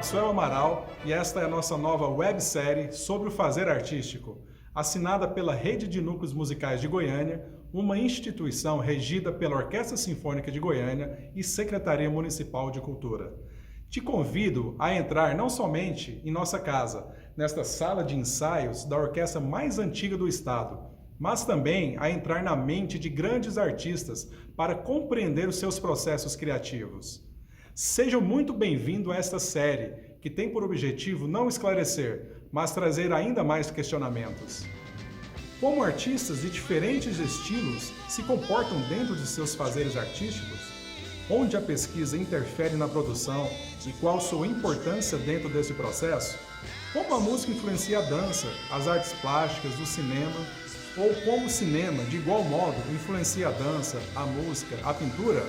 Maxwell Amaral e esta é a nossa nova websérie sobre o fazer artístico, assinada pela Rede de Núcleos Musicais de Goiânia, uma instituição regida pela Orquestra Sinfônica de Goiânia e Secretaria Municipal de Cultura. Te convido a entrar não somente em nossa casa, nesta sala de ensaios da orquestra mais antiga do estado, mas também a entrar na mente de grandes artistas para compreender os seus processos criativos. Seja muito bem-vindo a esta série, que tem por objetivo não esclarecer, mas trazer ainda mais questionamentos. Como artistas de diferentes estilos se comportam dentro de seus fazeres artísticos? Onde a pesquisa interfere na produção e qual sua importância dentro desse processo? Como a música influencia a dança, as artes plásticas, o cinema? Ou como o cinema, de igual modo, influencia a dança, a música, a pintura?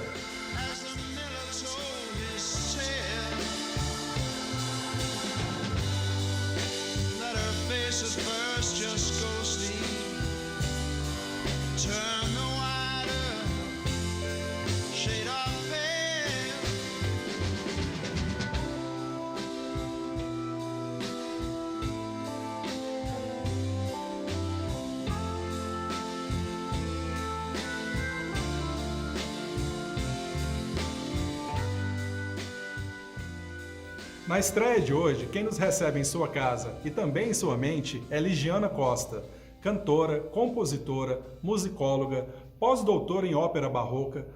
Na estreia de hoje, quem nos recebe em sua casa e também em sua mente é Ligiana Costa, cantora, compositora, musicóloga, pós-doutora em ópera barroca,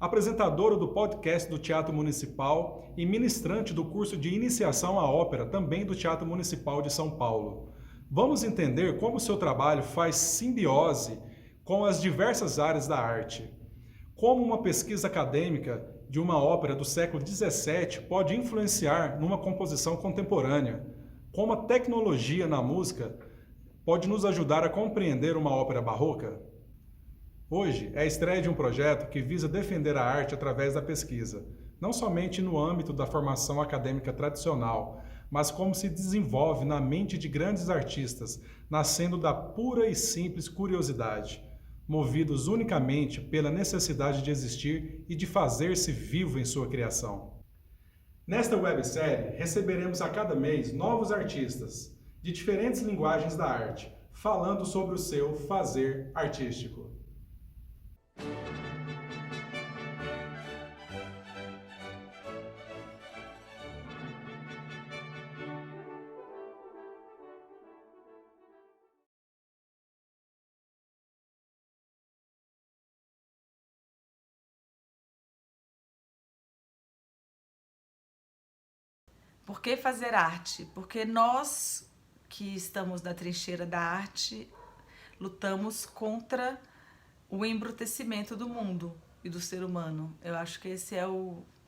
apresentadora do podcast do Teatro Municipal e ministrante do curso de iniciação à ópera também do Teatro Municipal de São Paulo. Vamos entender como seu trabalho faz simbiose com as diversas áreas da arte. Como uma pesquisa acadêmica de uma ópera do século XVII pode influenciar numa composição contemporânea. Como a tecnologia na música pode nos ajudar a compreender uma ópera barroca. Hoje é a estreia de um projeto que visa defender a arte através da pesquisa, não somente no âmbito da formação acadêmica tradicional, mas como se desenvolve na mente de grandes artistas, nascendo da pura e simples curiosidade, movidos unicamente pela necessidade de existir e de fazer-se vivo em sua criação. Nesta websérie, receberemos a cada mês novos artistas, de diferentes linguagens da arte, falando sobre o seu fazer artístico. Por que fazer arte? Porque nós que estamos na trincheira da arte lutamos contra o embrutecimento do mundo e do ser humano. Eu acho que esse é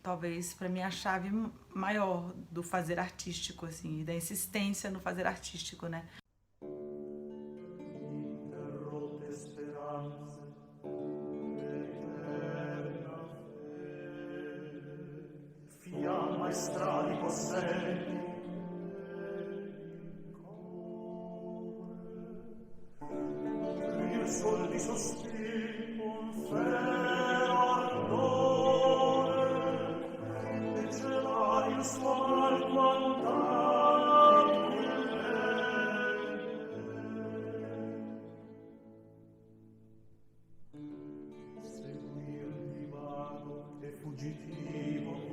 talvez para mim a chave maior do fazer artístico, assim, da insistência no fazer artístico, né? Stradi possedi il sol di sospiro un ferro ardore e celare il suo alto andare seguir divago e fuggitivo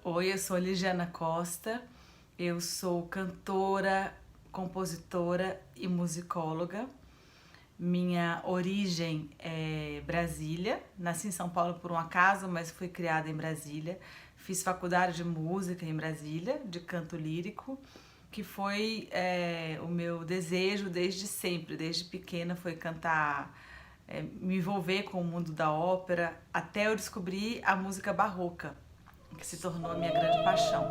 Oi, eu sou Ligiana Costa, eu sou cantora, compositora e musicóloga. Minha origem é Brasília, nasci em São Paulo por um acaso, mas fui criada em Brasília. Fiz faculdade de música em Brasília, de canto lírico, que foi o meu desejo desde sempre, desde pequena foi cantar, me envolver com o mundo da ópera, até eu descobrir a música barroca, que se tornou a minha grande paixão.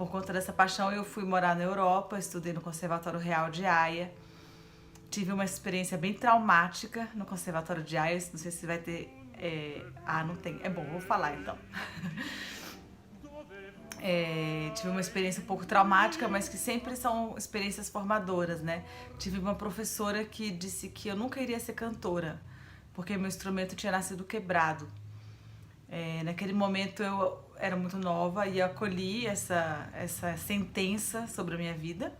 por conta dessa paixão, eu fui morar na Europa, estudei no Conservatório Real de Haia. Tive uma experiência bem traumática no Conservatório de Haia, não sei se vai ter... não tem. É bom, vou falar então. Tive uma experiência um pouco traumática, mas que sempre são experiências formadoras, né? Tive uma professora que disse que eu nunca iria ser cantora, porque meu instrumento tinha nascido quebrado. Naquele momento eu era muito nova e eu acolhi essa sentença sobre a minha vida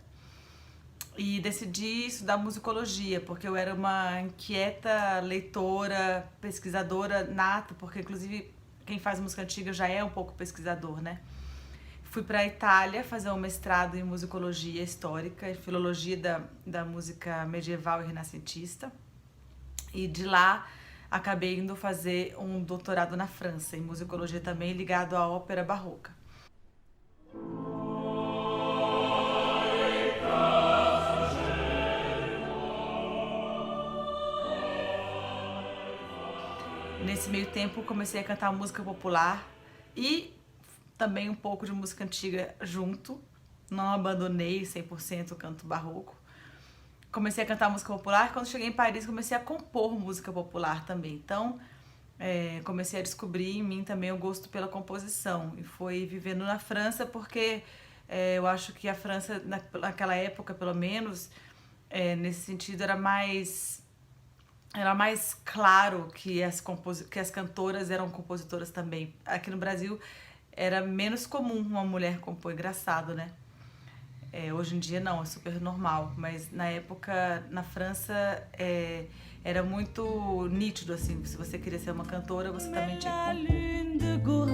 e decidi estudar musicologia, porque eu era uma inquieta leitora, pesquisadora nata, porque inclusive quem faz música antiga já é um pouco pesquisador, né? Fui para a Itália fazer um mestrado em musicologia histórica e filologia da música medieval e renascentista, e de lá acabei indo fazer um doutorado na França, em musicologia também, ligado à ópera barroca. Nesse meio tempo comecei a cantar música popular e também um pouco de música antiga junto. Não abandonei 100% o canto barroco. Comecei a cantar música popular. Quando cheguei em Paris, comecei a compor música popular também. Então, comecei a descobrir em mim também o gosto pela composição. E foi vivendo na França, porque eu acho que a França, naquela época, pelo menos, nesse sentido, era mais claro que as cantoras eram compositoras também. Aqui no Brasil, era menos comum uma mulher compor. Engraçado, né? Hoje em dia não, é super normal, mas na época, na França, era muito nítido, assim, se você queria ser uma cantora, você também tinha que compor.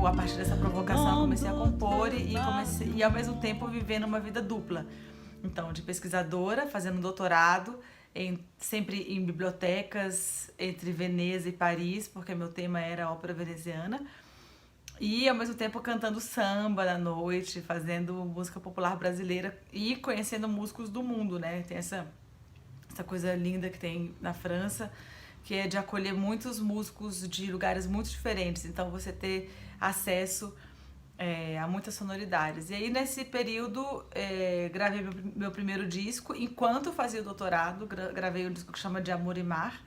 A partir dessa provocação eu comecei a compor e ao mesmo tempo vivendo uma vida dupla. Então, de pesquisadora, fazendo doutorado, sempre em bibliotecas entre Veneza e Paris, porque meu tema era a ópera veneziana, e ao mesmo tempo cantando samba na noite, fazendo música popular brasileira e conhecendo músicos do mundo, né? Tem essa coisa linda que tem na França, que é de acolher muitos músicos de lugares muito diferentes, então você ter acesso a muitas sonoridades. E aí, nesse período, gravei meu primeiro disco. Enquanto fazia o doutorado, gravei um disco que chama De Amor e Mar.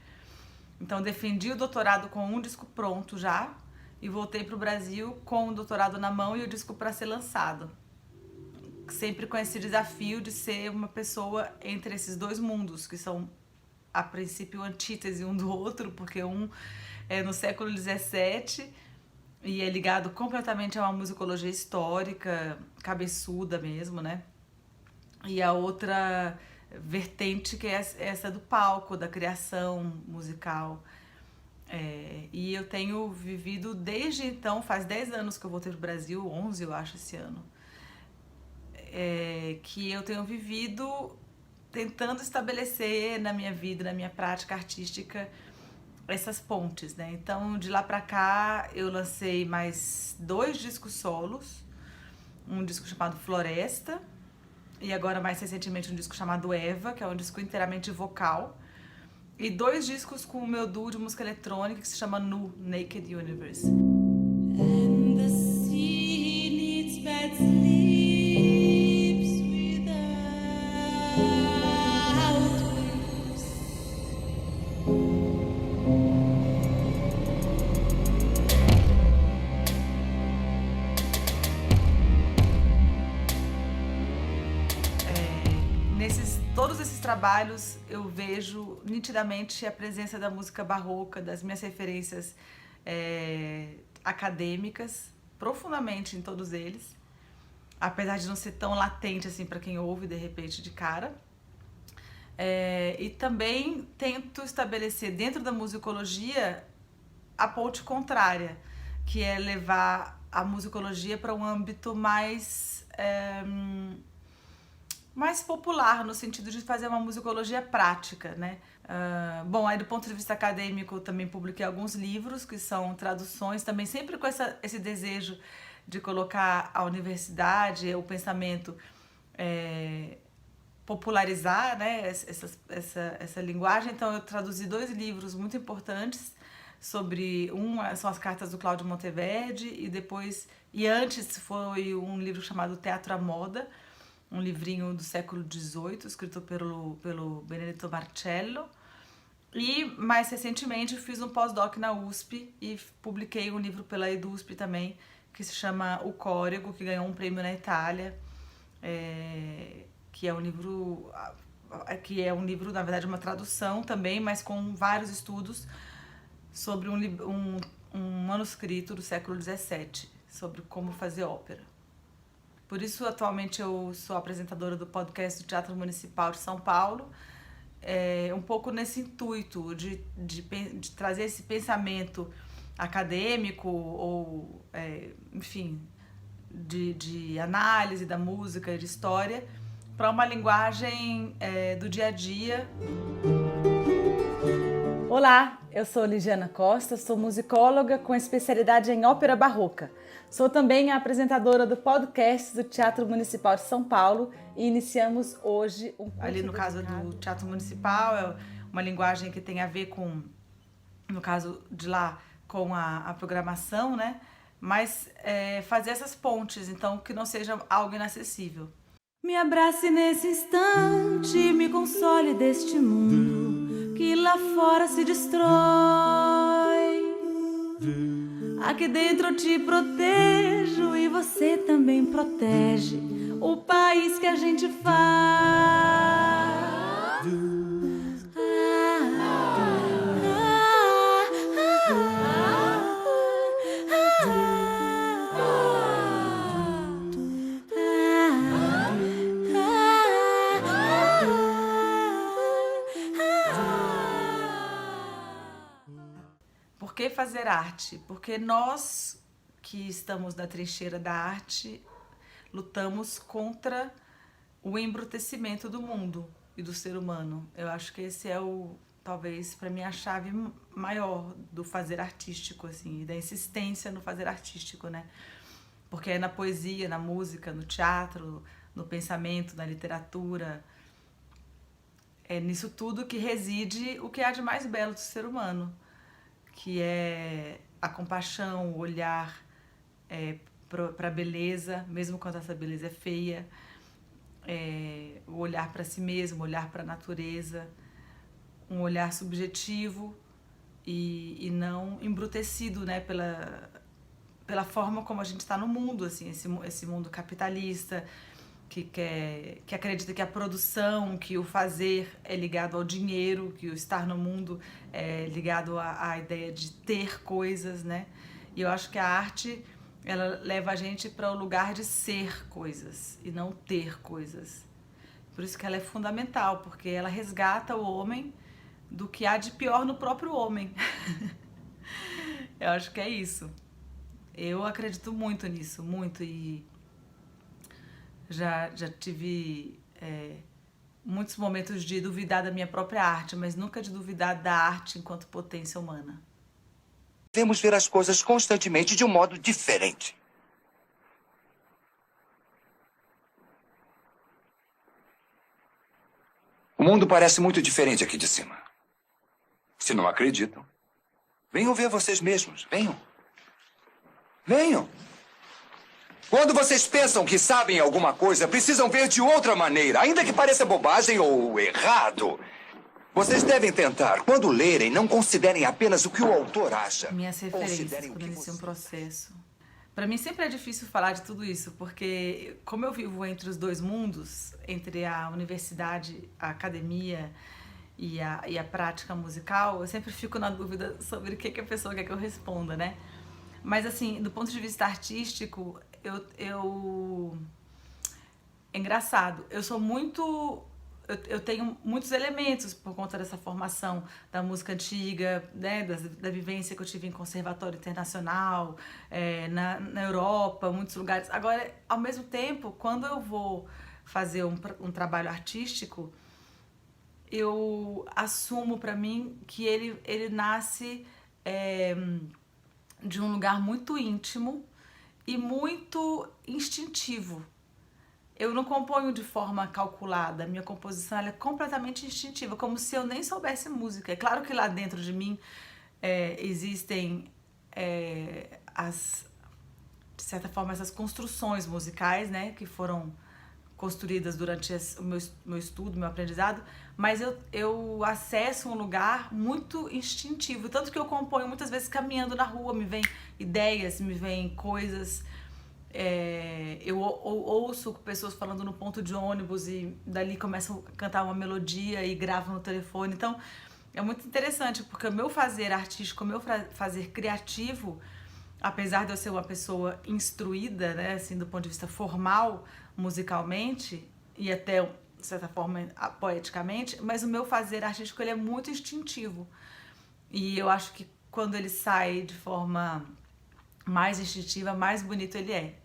Então, defendi o doutorado com um disco pronto já e voltei para o Brasil com o doutorado na mão e o disco para ser lançado. Sempre com esse desafio de ser uma pessoa entre esses dois mundos, que são, a princípio, antítese um do outro, porque um é no século XVII e é ligado completamente a uma musicologia histórica, cabeçuda mesmo, né? E a outra vertente que é essa do palco, da criação musical. E eu tenho vivido desde então, faz 10 anos que eu voltei pro Brasil, 11 eu acho esse ano, que eu tenho vivido tentando estabelecer na minha vida, na minha prática artística, essas pontes, né? Então, de lá pra cá, eu lancei mais 2 discos solos, um disco chamado Floresta, e agora, mais recentemente, um disco chamado Eva, que é um disco inteiramente vocal, e 2 discos com o meu duo de música eletrônica, que se chama Nu, Naked Universe. And the sea needs bad sleeps without waves. Todos esses trabalhos eu vejo nitidamente a presença da música barroca, das minhas referências acadêmicas, profundamente em todos eles, apesar de não ser tão latente assim para quem ouve de repente de cara. E também tento estabelecer dentro da musicologia a ponte contrária, que é levar a musicologia para um âmbito mais popular, no sentido de fazer uma musicologia prática, né? Bom, aí do ponto de vista acadêmico, eu também publiquei alguns livros que são traduções, também sempre com esse desejo de colocar a universidade, o pensamento, popularizar, né, essa linguagem. Então eu traduzi 2 livros muito importantes sobre, são as cartas do Cláudio Monteverde, e antes foi um livro chamado Teatro à Moda, um livrinho do século XVIII, escrito pelo Benedetto Marcello. E mais recentemente fiz um pós-doc na USP e publiquei um livro pela EDUSP também, que se chama O Córrego, que ganhou um prêmio na Itália, que é um livro, na verdade, uma tradução também, mas com vários estudos sobre um manuscrito do século XVII, sobre como fazer ópera. Por isso, atualmente, eu sou apresentadora do podcast do Teatro Municipal de São Paulo, um pouco nesse intuito de trazer esse pensamento acadêmico ou, enfim, de análise da música e de história para uma linguagem do dia a dia. Olá, eu sou Ligiana Costa, sou musicóloga com especialidade em ópera barroca. Sou também a apresentadora do podcast do Teatro Municipal de São Paulo e iniciamos hoje um curso. Ali no caso do Teatro Municipal, é uma linguagem que tem a ver com, no caso de lá, com a programação, né? Mas fazer essas pontes, então, que não seja algo inacessível. Me abrace nesse instante, me console deste mundo que lá fora se destrói. Aqui dentro eu te protejo e você também protege o país que a gente faz. Por que fazer arte? Porque nós que estamos na trincheira da arte lutamos contra o embrutecimento do mundo e do ser humano. Eu acho que esse é talvez para mim a chave maior do fazer artístico, assim, da insistência no fazer artístico, né? Porque é na poesia, na música, no teatro, no pensamento, na literatura, é nisso tudo que reside o que há de mais belo do ser humano, que é a compaixão, o olhar para a beleza, mesmo quando essa beleza é feia, o olhar para si mesmo, o olhar para a natureza, um olhar subjetivo e não embrutecido, né, pela forma como a gente está no mundo, assim, esse mundo capitalista, que acredita que a produção, que o fazer é ligado ao dinheiro, que o estar no mundo é ligado à ideia de ter coisas, né? E eu acho que a arte, ela leva a gente para o lugar de ser coisas e não ter coisas. Por isso que ela é fundamental, porque ela resgata o homem do que há de pior no próprio homem. Eu acho que é isso. Eu acredito muito nisso, muito, e já tive muitos momentos de duvidar da minha própria arte, mas nunca de duvidar da arte enquanto potência humana. Devemos ver as coisas constantemente de um modo diferente. O mundo parece muito diferente aqui de cima. Se não acreditam, venham ver vocês mesmos. Venham. Venham. Quando vocês pensam que sabem alguma coisa, precisam ver de outra maneira, ainda que pareça bobagem ou errado. Vocês devem tentar, quando lerem, não considerem apenas o que o autor acha. Minhas referências quando inicio um processo. Para mim sempre é difícil falar de tudo isso, porque como eu vivo entre os dois mundos, entre a universidade, a academia e a prática musical, eu sempre fico na dúvida sobre o que a pessoa quer que eu responda, né? Mas assim, do ponto de vista artístico, é engraçado, eu tenho muitos elementos por conta dessa formação da música antiga, né, da vivência que eu tive em conservatório internacional, na Europa, muitos lugares. Agora, ao mesmo tempo, quando eu vou fazer um trabalho artístico, eu assumo para mim que ele nasce de um lugar muito íntimo e muito instintivo. Eu não componho de forma calculada, minha composição ela é completamente instintiva, como se eu nem soubesse música. É claro que lá dentro de mim existem, de certa forma, essas construções musicais, né, que foram construídas durante o meu estudo, meu aprendizado, mas eu acesso um lugar muito instintivo, tanto que eu componho muitas vezes caminhando na rua, me vêm ideias, me vêm coisas, eu ouço pessoas falando no ponto de ônibus e dali começam a cantar uma melodia e gravam no telefone, então é muito interessante, porque o meu fazer artístico, o meu fazer criativo, apesar de eu ser uma pessoa instruída, né, assim, do ponto de vista formal, musicalmente, e até, de certa forma, poeticamente, mas o meu fazer artístico ele é muito instintivo. E eu acho que quando ele sai de forma mais instintiva, mais bonito ele é.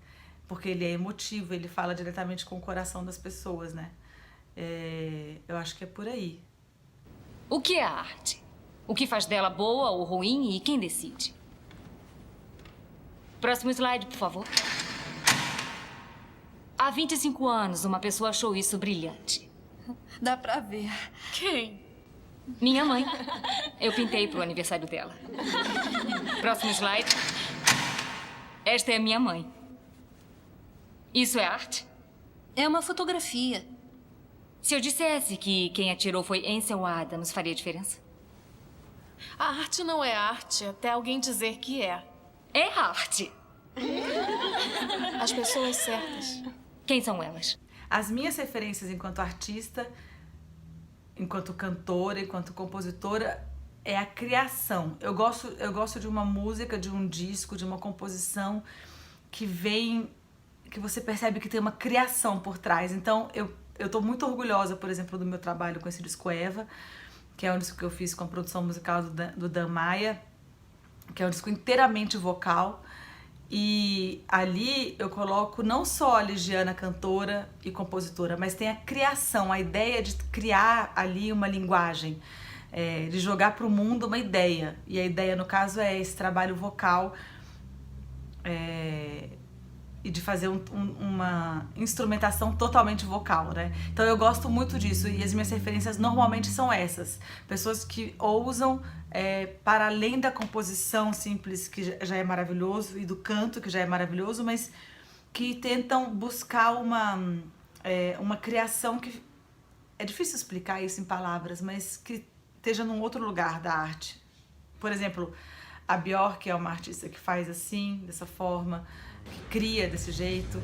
Porque ele é emotivo, ele fala diretamente com o coração das pessoas, né? Eu acho que é por aí. O que é a arte? O que faz dela boa ou ruim e quem decide? Próximo slide, por favor. Há 25 anos, uma pessoa achou isso brilhante. Dá pra ver. Quem? Minha mãe. Eu pintei pro aniversário dela. Próximo slide. Esta é a minha mãe. Isso é arte? É uma fotografia. Se eu dissesse que quem atirou foi Ansel Adams, faria diferença? A arte não é arte até alguém dizer que é. É arte. As pessoas certas. Quem são elas? As minhas referências enquanto artista, enquanto cantora, enquanto compositora, é a criação. Eu gosto de uma música, de um disco, de uma composição que você percebe que tem uma criação por trás. Então, eu tô muito orgulhosa, por exemplo, do meu trabalho com esse disco Eva, que é um disco que eu fiz com a produção musical do Dan Maia, que é um disco inteiramente vocal. E ali eu coloco não só a Ligiana cantora e compositora, mas tem a criação, a ideia de criar ali uma linguagem, de jogar para o mundo uma ideia. E a ideia, no caso, é esse trabalho vocal e de fazer uma instrumentação totalmente vocal, né? Então eu gosto muito disso e as minhas referências normalmente são essas. Pessoas que ousam para além da composição simples, que já é maravilhoso, e do canto, que já é maravilhoso, mas que tentam buscar uma criação que... É difícil explicar isso em palavras, mas que esteja num outro lugar da arte. Por exemplo, a Björk é uma artista que faz assim, dessa forma, que cria desse jeito.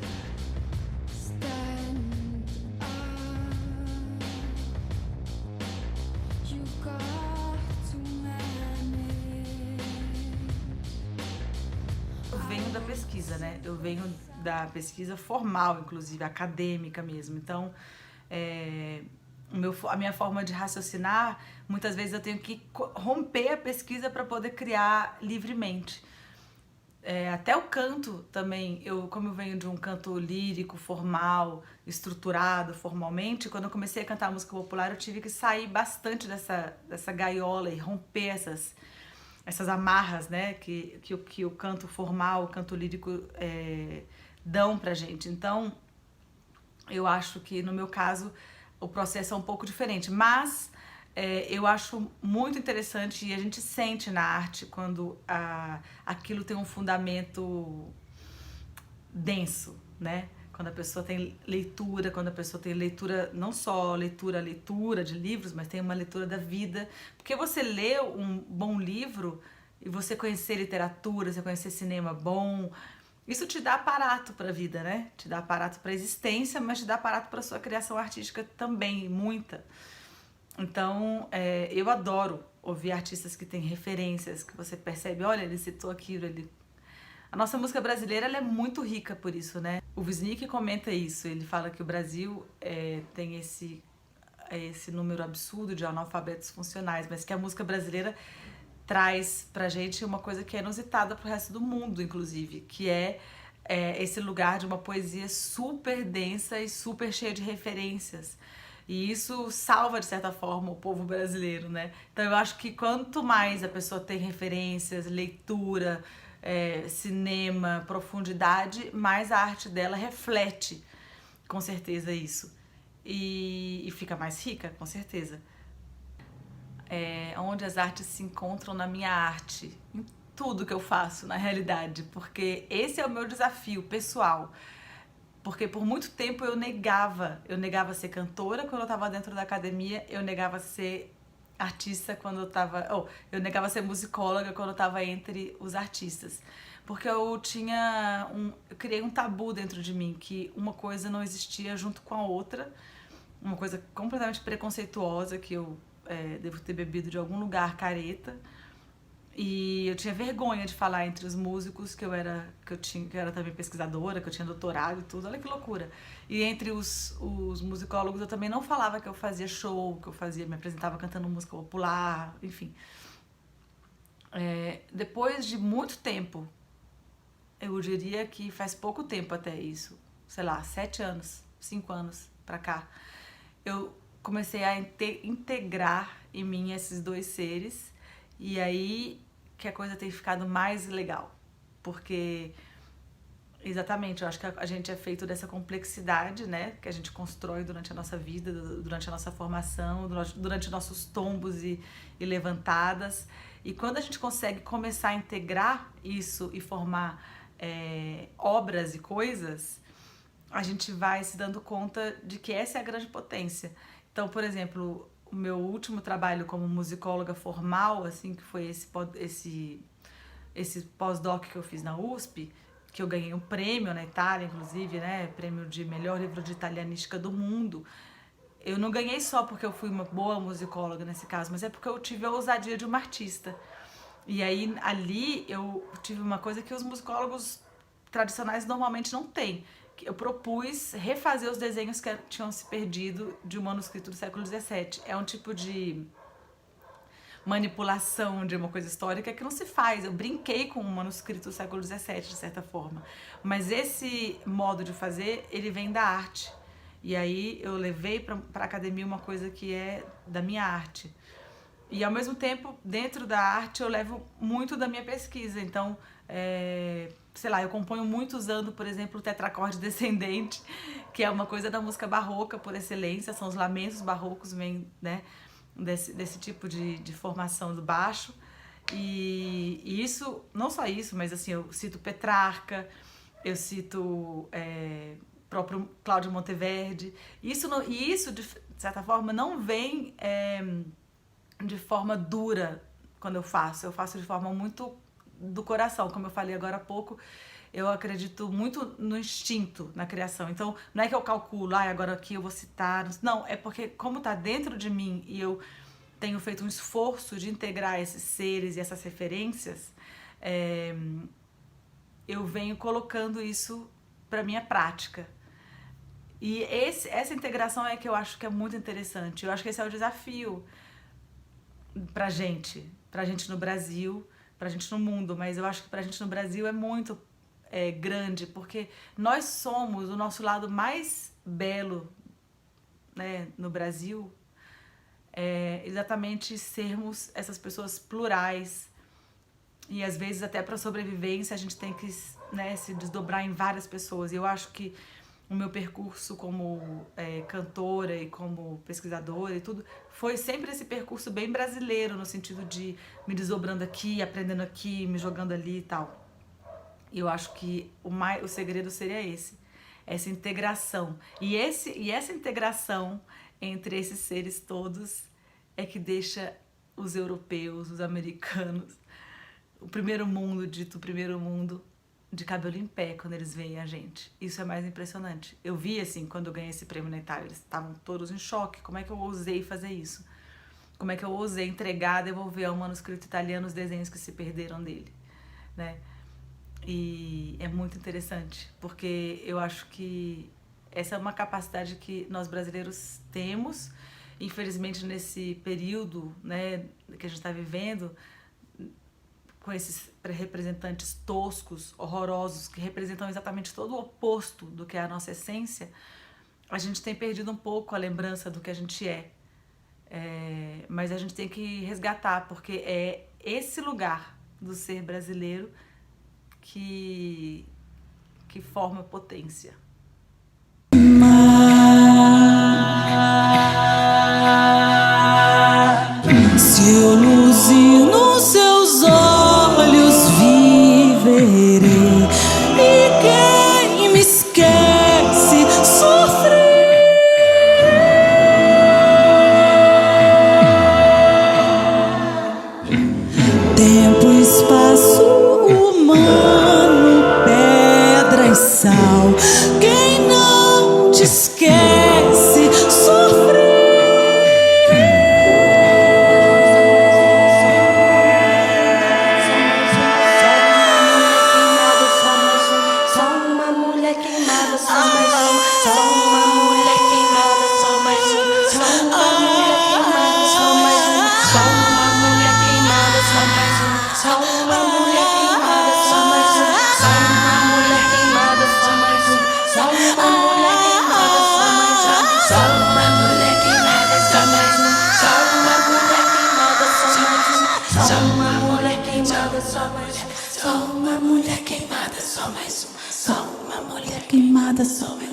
Eu venho da pesquisa, né? Eu venho da pesquisa formal, inclusive, acadêmica mesmo. Então, a minha forma de raciocinar, muitas vezes eu tenho que romper a pesquisa para poder criar livremente. Até o canto também, como eu venho de um canto lírico, formal, estruturado formalmente, quando eu comecei a cantar música popular, eu tive que sair bastante dessa gaiola e romper essas amarras, né, que o canto formal, o canto lírico dão pra gente. Então, eu acho que no meu caso o processo é um pouco diferente, mas eu acho muito interessante e a gente sente na arte quando aquilo tem um fundamento denso, né? Quando a pessoa tem leitura, quando a pessoa tem leitura, não só leitura de livros, mas tem uma leitura da vida. Porque você lê um bom livro e você conhecer literatura, você conhecer cinema bom, isso te dá aparato para a vida, né? Te dá aparato para a existência, mas te dá aparato para sua criação artística também, muita. Então, eu adoro ouvir artistas que têm referências, que você percebe, olha, ele citou aquilo, A nossa música brasileira ela é muito rica por isso, né? O Wisnik comenta isso, ele fala que o Brasil tem esse número absurdo de analfabetos funcionais, mas que a música brasileira traz pra gente uma coisa que é inusitada pro resto do mundo, inclusive, que é esse lugar de uma poesia super densa e super cheia de referências. E isso salva, de certa forma, o povo brasileiro, né? Então eu acho que quanto mais a pessoa tem referências, leitura, cinema, profundidade, mais a arte dela reflete, com certeza, isso. E fica mais rica, com certeza. Onde as artes se encontram na minha arte, em tudo que eu faço, na realidade, porque esse é o meu desafio pessoal. Porque por muito tempo eu negava ser cantora quando eu estava dentro da academia, eu negava ser artista quando eu negava ser musicóloga quando eu estava entre os artistas. Porque eu criei um tabu dentro de mim, que uma coisa não existia junto com a outra, uma coisa completamente preconceituosa que eu devo ter bebido de algum lugar careta. E eu tinha vergonha de falar entre os músicos que eu era também pesquisadora, que eu tinha doutorado e tudo, olha que loucura. E entre os musicólogos eu também não falava que eu fazia show, me apresentava cantando música popular, enfim. Depois de muito tempo, eu diria que faz pouco tempo até isso, sei lá, 7 anos, 5 anos pra cá, eu comecei a integrar em mim esses dois seres. E aí que a coisa tem ficado mais legal, porque exatamente, eu acho que a gente é feito dessa complexidade, né, que a gente constrói durante a nossa vida, durante a nossa formação, durante nossos tombos e levantadas. E quando a gente consegue começar a integrar isso e formar obras e coisas, a gente vai se dando conta de que essa é a grande potência. Então, por exemplo, o meu último trabalho como musicóloga formal, assim, que foi esse pós-doc que eu fiz na USP, que eu ganhei um prêmio na Itália, inclusive, né, prêmio de melhor livro de italianística do mundo. Eu não ganhei só porque eu fui uma boa musicóloga nesse caso, mas é porque eu tive a ousadia de uma artista. E aí, ali, eu tive uma coisa que os musicólogos tradicionais normalmente não têm. Eu propus refazer os desenhos que tinham se perdido de um manuscrito do século XVII. É um tipo de manipulação de uma coisa histórica que não se faz. Eu brinquei com um manuscrito do século XVII, de certa forma. Mas esse modo de fazer, ele vem da arte. E aí eu levei para a academia uma coisa que é da minha arte. E ao mesmo tempo, dentro da arte, eu levo muito da minha pesquisa. Então, sei lá, eu componho muito usando, por exemplo, o tetracorde descendente, que é uma coisa da música barroca por excelência, são os lamentos barrocos, vêm, né, desse tipo de formação do baixo. E isso, não só isso, mas assim, eu cito Petrarca, eu cito próprio Cláudio Monteverdi. Isso, de certa forma, não vem de forma dura quando eu faço de forma muito do coração, como eu falei agora há pouco. Eu acredito muito no instinto na criação. Então, não é que eu calculo, agora aqui eu vou citar. Não, é porque como está dentro de mim e eu tenho feito um esforço de integrar esses seres e essas referências, eu venho colocando isso para minha prática. E essa integração é que eu acho que é muito interessante. Eu acho que esse é o desafio pra gente no Brasil, pra gente no mundo, mas eu acho que pra gente no Brasil é muito grande, porque nós somos o nosso lado mais belo, né, no Brasil, exatamente sermos essas pessoas plurais, e às vezes até para sobrevivência a gente tem que, né, se desdobrar em várias pessoas. E eu acho que o meu percurso como cantora e como pesquisadora e tudo, foi sempre esse percurso bem brasileiro, no sentido de me desdobrando aqui, aprendendo aqui, me jogando ali e tal. E eu acho que o segredo seria essa integração. E essa integração entre esses seres todos é que deixa os europeus, os americanos, o primeiro mundo, dito primeiro mundo, de cabelo em pé quando eles veem a gente. Isso é mais impressionante. Eu vi, assim, quando eu ganhei esse prêmio na Itália, eles estavam todos em choque. Como é que eu ousei fazer isso? Como é que eu ousei entregar, devolver ao manuscrito italiano os desenhos que se perderam dele, né? E é muito interessante, porque eu acho que essa é uma capacidade que nós brasileiros temos. Infelizmente, nesse período, né, que a gente está vivendo, com esses representantes toscos, horrorosos, que representam exatamente todo o oposto do que é a nossa essência, a gente tem perdido um pouco a lembrança do que a gente é. Mas a gente tem que resgatar, porque é esse lugar do ser brasileiro que forma potência. Se eu luzir nos seus olhos viverei, e quem me esquece sofrer. Tempo, espaço, humano, pedra e sal. Quem não te esquece sofrer. Só uma mulher queimada, só mais uma. Só uma mulher queimada, só mais uma.